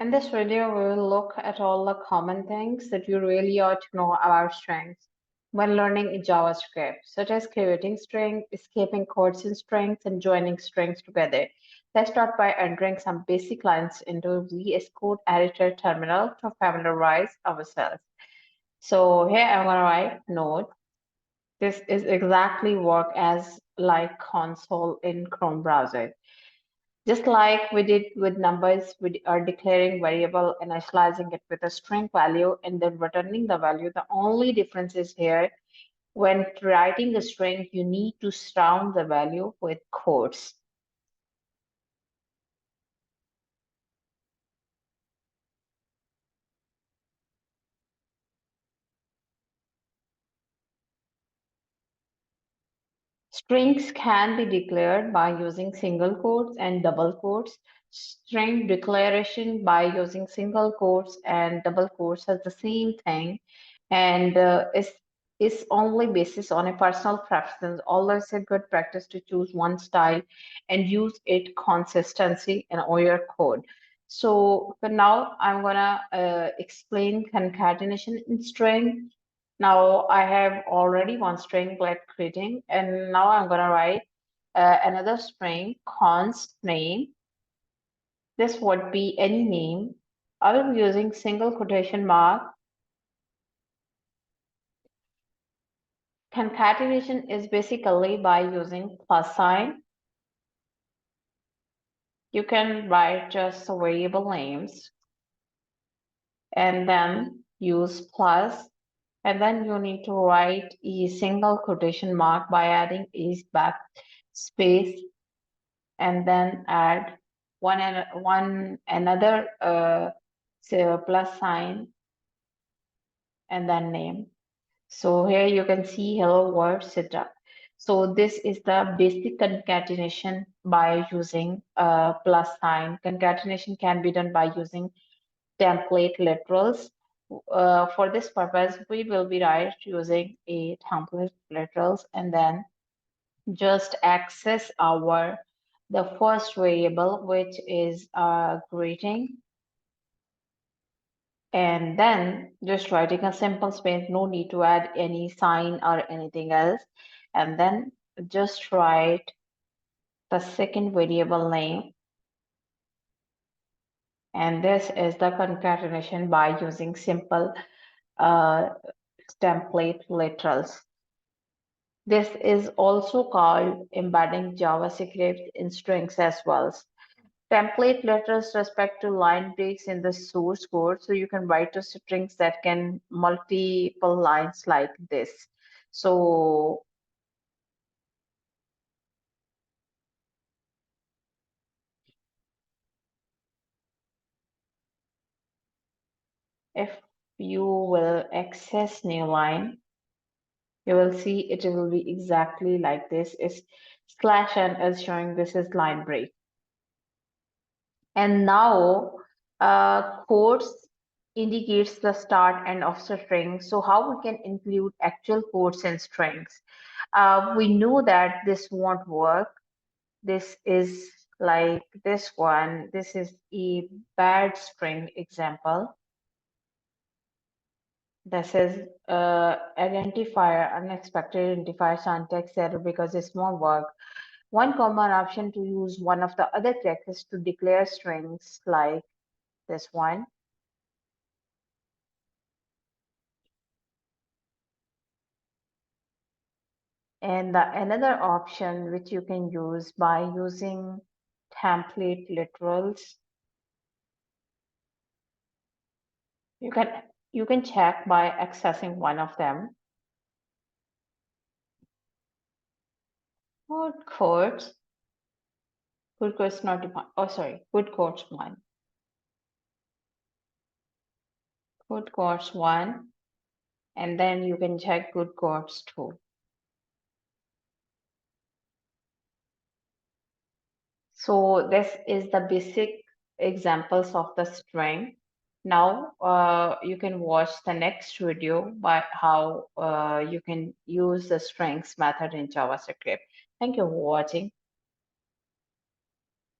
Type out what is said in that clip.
In this video, we will look at all the common things that you really ought to know about strings when learning JavaScript, such as creating strings, escaping codes in strings, and joining strings together. Let's start by entering some basic lines into VS Code editor terminal to familiarize ourselves. So here I'm going to write node. This is exactly work as like console in Chrome browser. Just like we did with numbers, we are declaring variable, initializing it with a string value, and then returning the value. The only difference is here, when writing a string, you need to surround the value with quotes. Strings can be declared by using single quotes and double quotes. String declaration by using single quotes and double quotes is the same thing, and is only basis on a personal preference. Although it's a good practice to choose one style and use it consistency in all your code. So for now, I'm gonna explain concatenation in string. Now I have already one string like creating, and now I'm gonna write another string const name. This would be any name. I will be using single quotation mark. Concatenation is basically by using plus sign. You can write just variable names and then use plus, and then you need to write a single quotation mark by adding a backspace, and then add one another say plus sign and then name. So here you can see hello world setup. So this is the basic concatenation by using plus sign. Concatenation can be done by using template literals. For this purpose, we will be using a template literals, and then just access our the first variable, which is greeting, and then just writing a simple space, no need to add any sign or anything else, and then just write the second variable name, and this is the concatenation by using simple uh, template literals. This is also called embedding JavaScript in strings as well. Template letters respect to line breaks in the source code, so you can write to strings that can multiple lines like this. So if you will access new line, you will see it will be exactly like this. Is slash n is showing this is line break. And now quotes indicates the start and of the string. So how we can include actual quotes in strings? We know that this won't work. This is like this one. This is a bad string example. This is identifier, unexpected identifier syntax error because it won't work. One common option to use one of the other characters to declare strings like this one. And another option which you can use by using template literals, you can check by accessing one of them. Good quotes. Good quotes not defined. Oh, sorry. Good quotes one. Good quotes one. And then you can check good quotes two. So this is the basic examples of the string. Now you can watch the next video by how you can use the strings method in JavaScript. Thank you for watching.